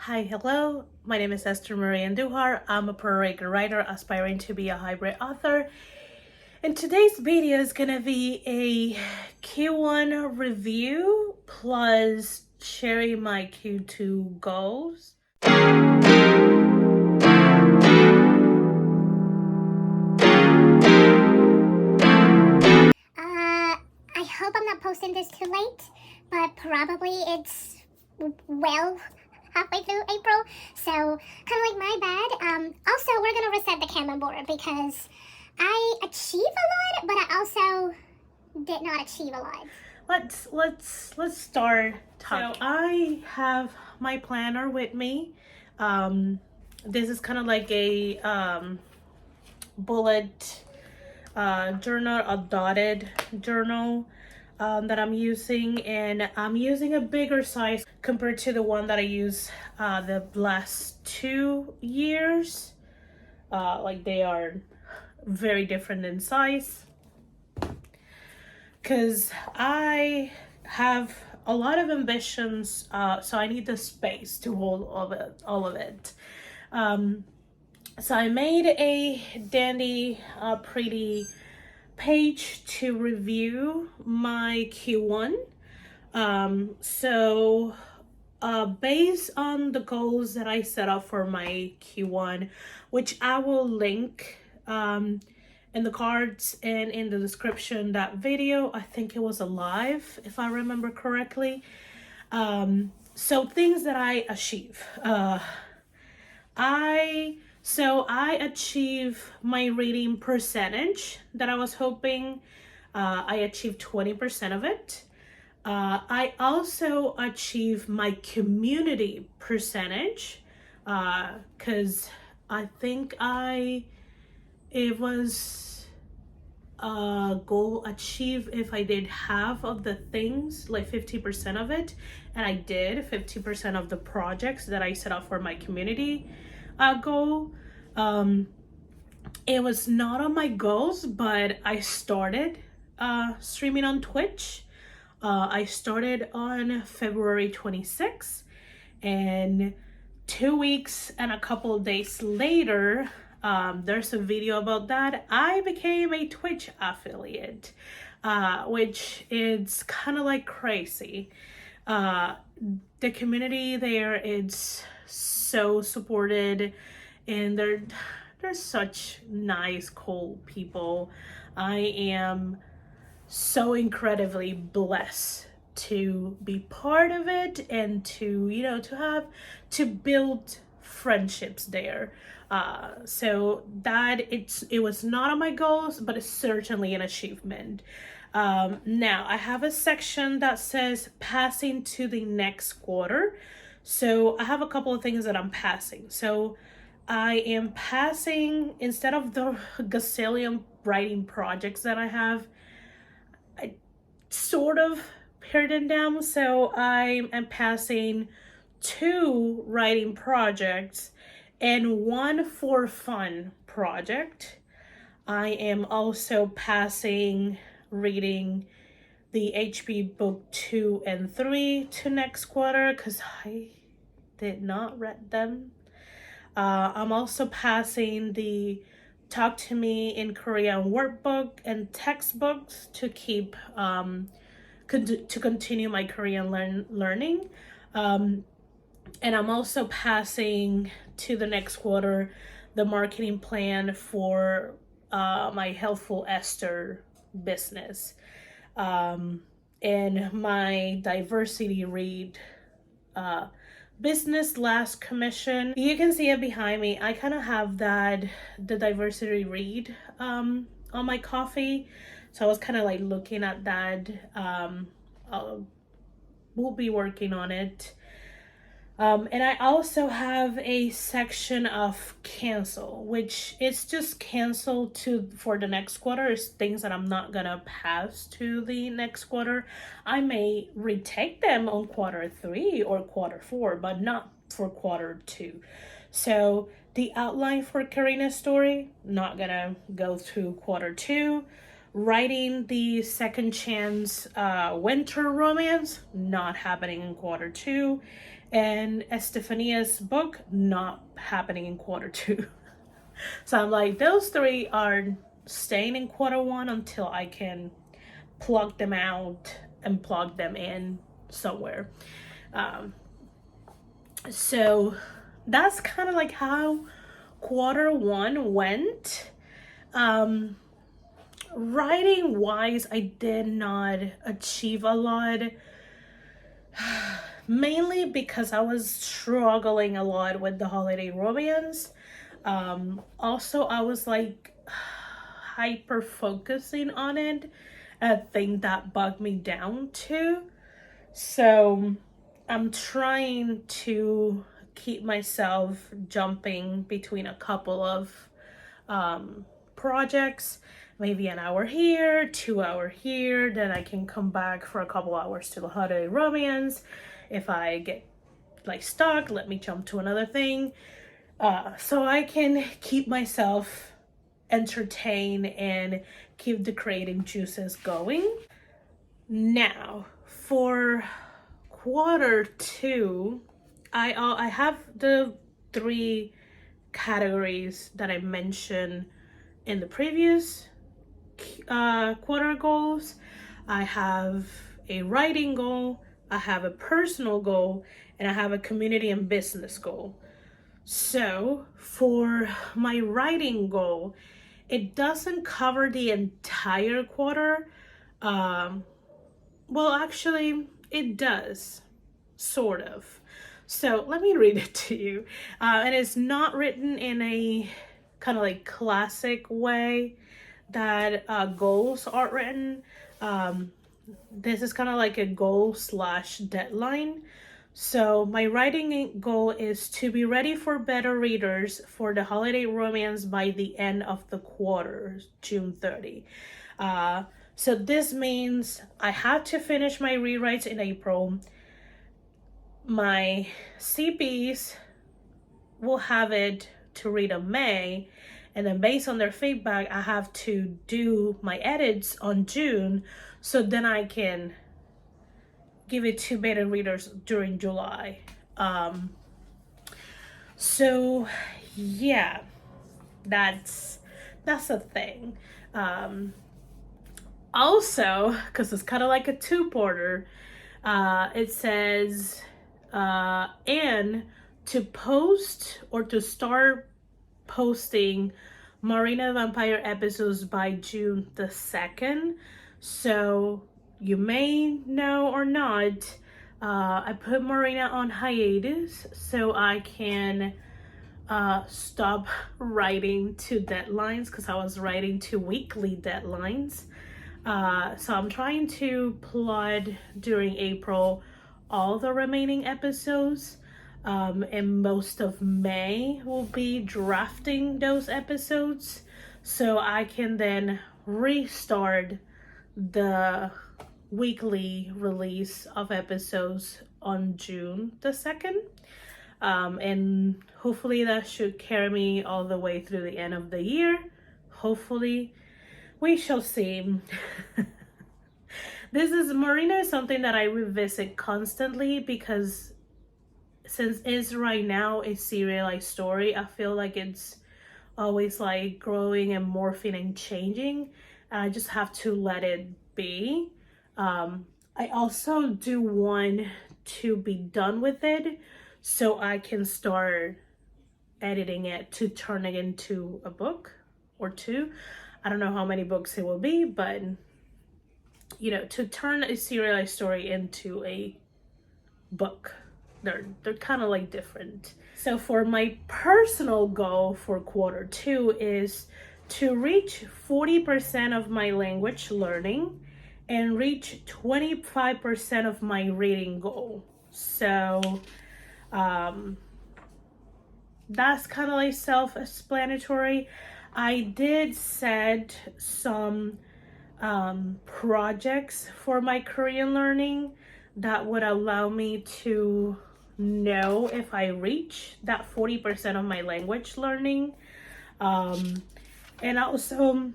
Hi, hello. My name is Esther Marina Duhar. I'm a Puerto Rican writer aspiring to be a hybrid author. And today's video is gonna be a Q1 review plus sharing my Q2 goals. I hope I'm not posting this too late, but probably it's well halfway through April, so kind of like my bad. Also, we're gonna reset the Kanban board because I achieve a lot, but I also did not achieve a lot. Let's start talking. So I have my planner with me. This is kind of like a bullet journal, a dotted journal that I'm using, and I'm using a bigger size compared to the one that I use the last 2 years. Like they are very different in size because I have a lot of ambitions, so I need the space to hold all of it. So I made a dandy, pretty page to review my Q1. Based on the goals that I set up for my Q1, which I will link in the cards and in the description, that video, I think it was a live, if I remember correctly. So things that I achieve. I achieved my reading percentage that I was hoping. I achieved 20% of it. I also achieved my community percentage because I think it was a goal achieved if I did half of the things, like 50% of it, and I did 50% of the projects that I set up for my community goal. It was not on my goals, but I started streaming on Twitch. I started on February 26th, and 2 weeks and a couple of days later, there's a video about that. I became a Twitch affiliate, which is kind of like crazy. The community there is so supported, and they're such nice, cool people. I am so incredibly blessed to be part of it and to build friendships there. So that it was not on my goals, but it's certainly an achievement. Now I have a section that says passing to the next quarter. So I have a couple of things that I'm passing. So I am passing, instead of the gazillion writing projects that I have, I sort of pared it down. So I am passing 2 writing projects and 1 for fun project. I am also passing reading the HP book 2 and 3 to next quarter because I did not read them. I'm also passing the Talk to Me in Korean workbook and textbooks to keep to continue my Korean learning. And I'm also passing to the next quarter the marketing plan for my Helpful Esther business, and my diversity read business last commission. You can see it behind me. I kind of have the diversity read on my coffee, so I was kind of like looking at that. We'll be working on it. And I also have a section of cancel, which is just cancel for the next quarter. Is things that I'm not gonna pass to the next quarter. I may retake them on quarter 3 or quarter 4, but not for quarter 2. So the outline for Karina's story, not gonna go through quarter 2. Writing the second chance winter romance, not happening in quarter 2. and Estefania's book not happening in quarter two. So I'm like, those three are staying in quarter one until I can plug them out and plug them in somewhere. So that's kind of like how quarter one went. Writing wise, I did not achieve a lot, mainly because I was struggling a lot with the holiday romance. Also, I was like hyper focusing on it, a thing that bugged me down too. So I'm trying to keep myself jumping between a couple of projects, maybe an hour here, 2 hour here, then I can come back for a couple hours to the holiday romance. If I get like stuck, let me jump to another thing, so I can keep myself entertained and keep the creative juices going. Now for quarter two, I have the three categories that I mentioned in the previous quarter goals. I have a writing goal, I have a personal goal, and I have a community and business goal. So for my writing goal, it doesn't cover the entire quarter. Well, actually, it does, sort of. So let me read it to you. And it's not written in a kind of like classic way that goals are written. This is kind of like a goal slash deadline. So my writing goal is to be ready for better readers for the holiday romance by the end of the quarter, June 30. So this means I have to finish my rewrites in April. My CPs will have it to read in May, and then based on their feedback, I have to do my edits on June, so then I can give it to beta readers during July. So yeah, that's a thing. Also, because it's kind of like a two-parter, it says and to post or to start posting Marina the Vampire episodes by June the 2nd. So you may know or not, I put Marina on hiatus so I can stop writing to deadlines, because I was writing to weekly deadlines. So I'm trying to plot during April all the remaining episodes, and most of May will be drafting those episodes, so I can then restart the weekly release of episodes on June the 2nd. And hopefully that should carry me all the way through the end of the year. Hopefully, we shall see. This is Marina is something that I revisit constantly, because since it's right now a serialized story, I feel like it's always like growing and morphing and changing, and I just have to let it be. I also do want to be done with it so I can start editing it to turn it into a book or two. I don't know how many books it will be, but you know, to turn a serialized story into a book, they're kind of like different. So for my personal goal for quarter two is to reach 40% of my language learning and reach 25% of my reading goal. So that's kind of like self-explanatory. I did set some projects for my Korean learning that would allow me to know if I reach that 40% of my language learning. And also,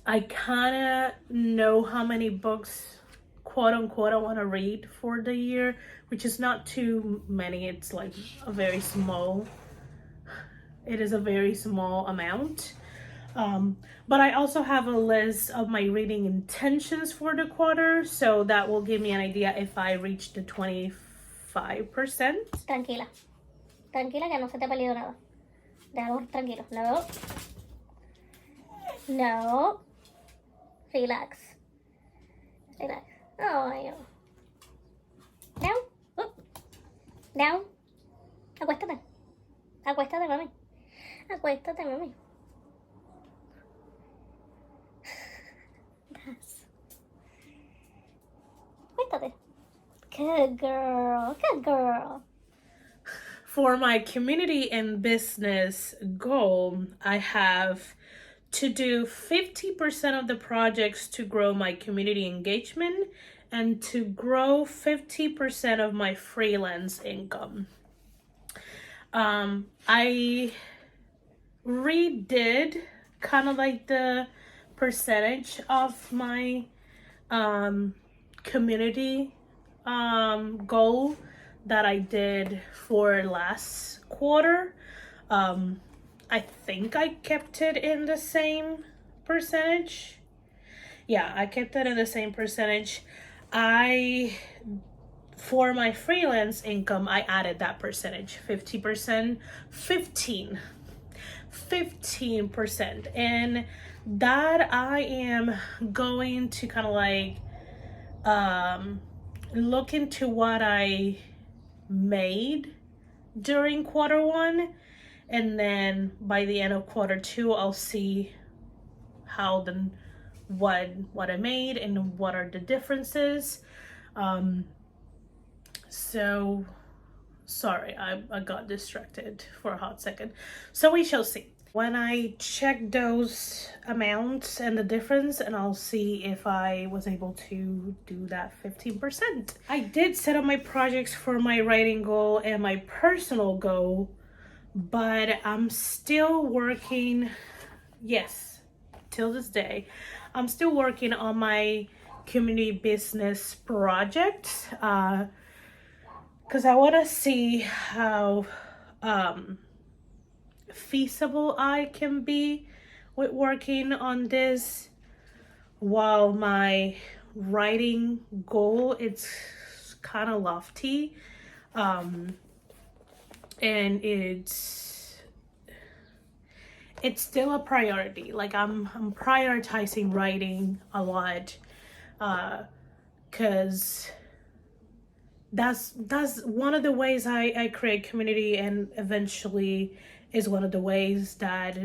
I kind of know how many books, quote unquote, I want to read for the year, which is not too many. It's like a very small, it is a very small amount. But I also have a list of my reading intentions for the quarter, so that will give me an idea if I reach the 25%. Tranquila. Tranquila que no se te ha perdido nada. Déjalo tranquilo. No. No. Relax. Relax. Oh, Down. Up. Down. Acuéstate. Acuéstate, mami. Acuéstate, mami. Acuéstate. Good girl. Good girl. For my community and business goal, I have to do 50% of the projects to grow my community engagement and to grow 50% of my freelance income. I redid kind of like the percentage of my community goal that I did for last quarter. I think I kept it in the same percentage. Yeah, I kept it in the same percentage. For my freelance income, I added that percentage, 50%, 15%. And that I am going to kind of like look into what I made during quarter one, and then by the end of quarter two I'll see how what I made and what are the differences. So sorry, I got distracted for a hot second. So we shall see when I check those amounts and the difference, and I'll see if I was able to do that 15%. I did set up my projects for my writing goal and my personal goal, but I'm still working, yes, till this day, I'm still working on my community business project, because I want to see how feasible I can be with working on this while my writing goal, it's kind of lofty, and it's still a priority. Like I'm prioritizing writing a lot, because that's one of the ways I create community, and eventually is one of the ways that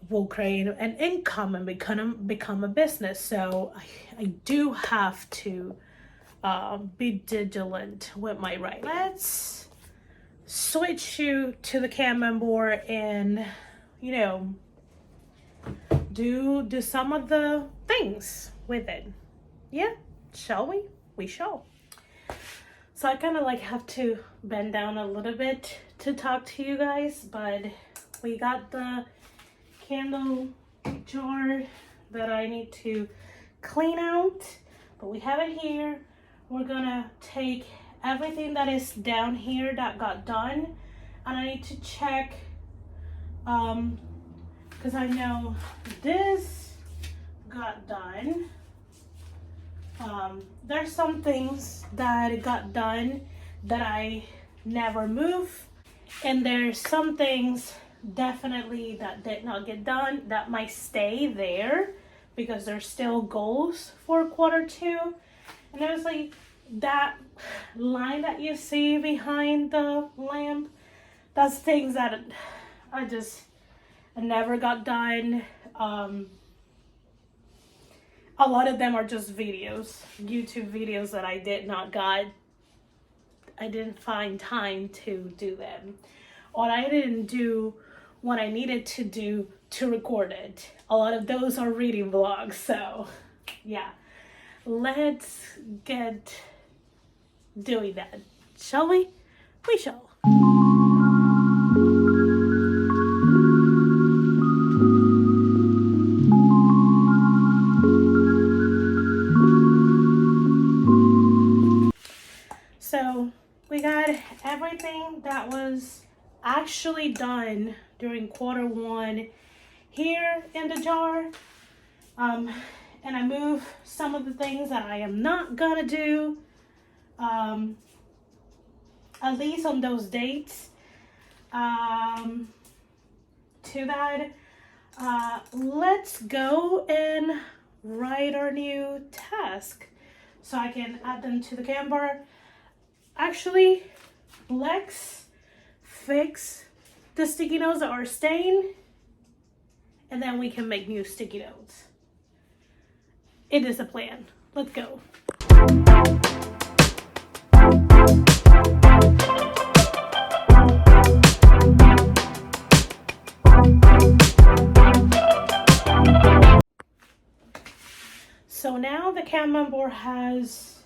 will create an income and become a business. So I do have to be vigilant with my writing. Let's switch you to the Kanban board and, you know, do some of the things with it. Yeah, shall we? We shall. So I kind of like have to bend down a little bit to talk to you guys, but we got the candle jar that I need to clean out, but we have it here. We're gonna take everything that is down here that got done, and I need to check, because I know this got done. There's some things that got done that I never move, and there's some things definitely that did not get done that might stay there because there's still goals for quarter two. And there's like that line that you see behind the lamp, that's things that I never got done. A lot of them are just videos, YouTube videos that I didn't find time to do them, or I didn't do what I needed to do to record it. A lot of those are reading vlogs. So yeah, let's get doing that, shall we? We shall. So was actually done during quarter 1 here in the jar. And I move some of the things that I am not gonna do, at least on those dates. To that, let's go and write our new task so I can add them to the Canva. Actually, let's fix the sticky notes that are stained, and then we can make new sticky notes. It is a plan. Let's go. So now the Kanban board has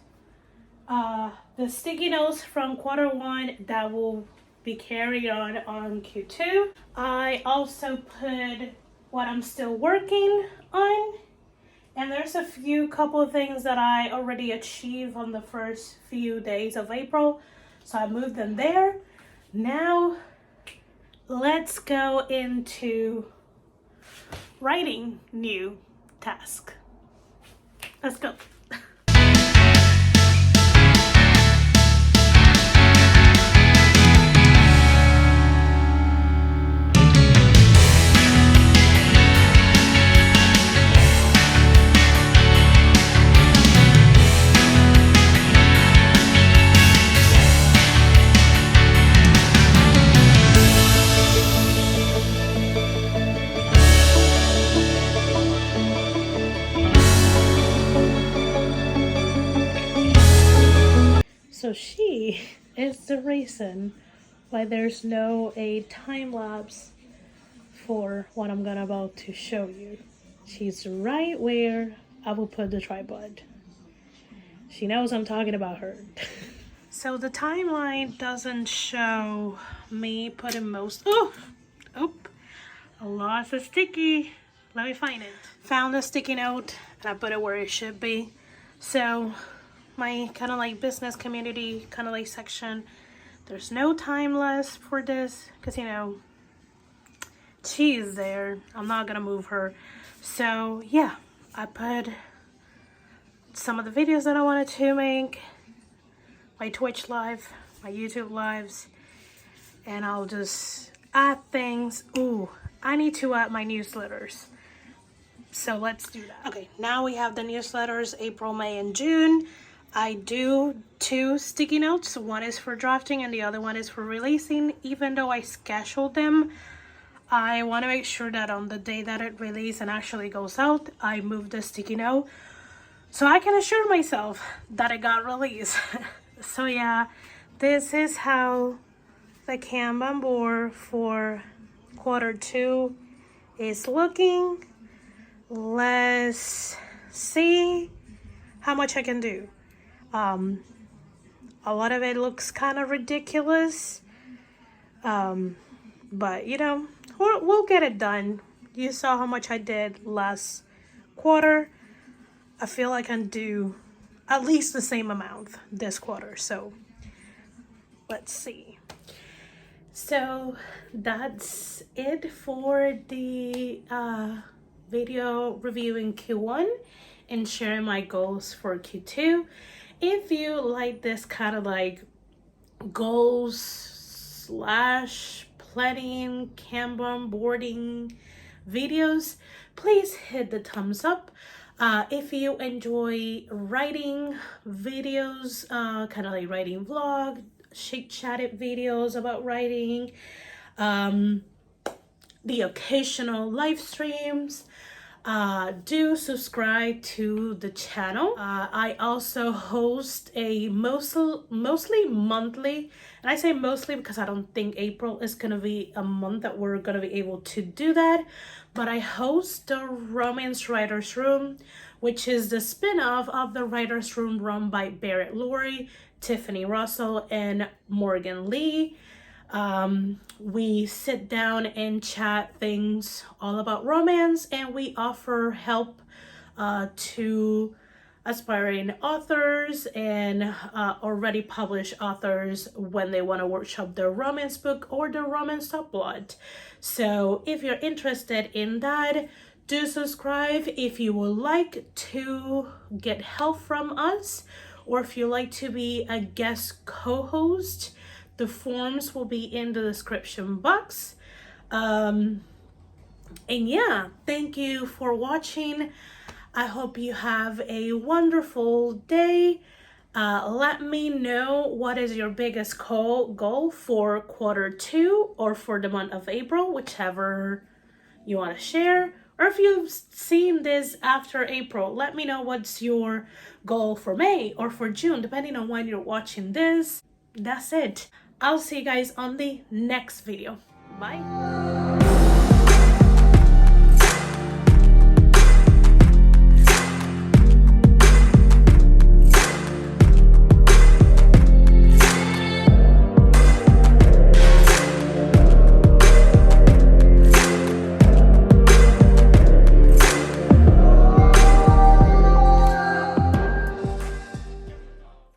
the sticky notes from quarter 1 that will be carried on Q2. I also put what I'm still working on, and there's a couple of things that I already achieved on the first few days of April, so I moved them there. Now let's go into writing new task. Let's go. So she is the reason why there's no a time lapse for what I'm gonna about to show you. She's right where I will put the tripod. She knows I'm talking about her. So the timeline doesn't show me putting most. Oh, I lost a sticky. Let me find it. Found a sticky note and I put it where it should be. So my kind of like business community kind of like section, there's no time lapse for this because, you know, she's there. I'm not gonna move her. So yeah, I put some of the videos that I wanted to make, my Twitch live, my YouTube lives, and I'll just add things. Ooh, I need to add my newsletters. So let's do that. Okay, now we have the newsletters, April, May, and June. I do 2 sticky notes. One is for drafting and the other one is for releasing. Even though I scheduled them, I want to make sure that on the day that it releases and actually goes out, I move the sticky note so I can assure myself that it got released. So yeah, this is how the Kanban board for quarter 2 is looking. Let's see how much I can do. A lot of it looks kind of ridiculous, but you know, we'll get it done. You saw how much I did last quarter. I feel like I can do at least the same amount this quarter, so let's see. So that's it for the video reviewing Q1 and sharing my goals for Q2. If you like this kind of like goals / planning, Kanban boarding videos, please hit the thumbs up. If you enjoy writing videos, kind of like writing vlog, chit-chatted videos about writing, the occasional live streams, do subscribe to the channel. I also host a mostly monthly, and I say mostly because I don't think April is gonna be a month that we're gonna be able to do that, but I host the Romance Writers Room, which is the spin-off of the Writers Room run by Barrett Lurie, Tiffany Russell, and Morgan Lee. We sit down and chat things all about romance, and we offer help to aspiring authors and already published authors when they want to workshop their romance book or their romance subplot. So if you're interested in that, do subscribe. If you would like to get help from us, or if you like to be a guest co-host, the forms will be in the description box. And yeah, thank you for watching. I hope you have a wonderful day. Let me know what is your biggest goal for Q2 or for the month of April, whichever you want to share. Or if you've seen this after April, let me know what's your goal for May or for June, depending on when you're watching this. That's it. I'll see you guys on the next video. Bye.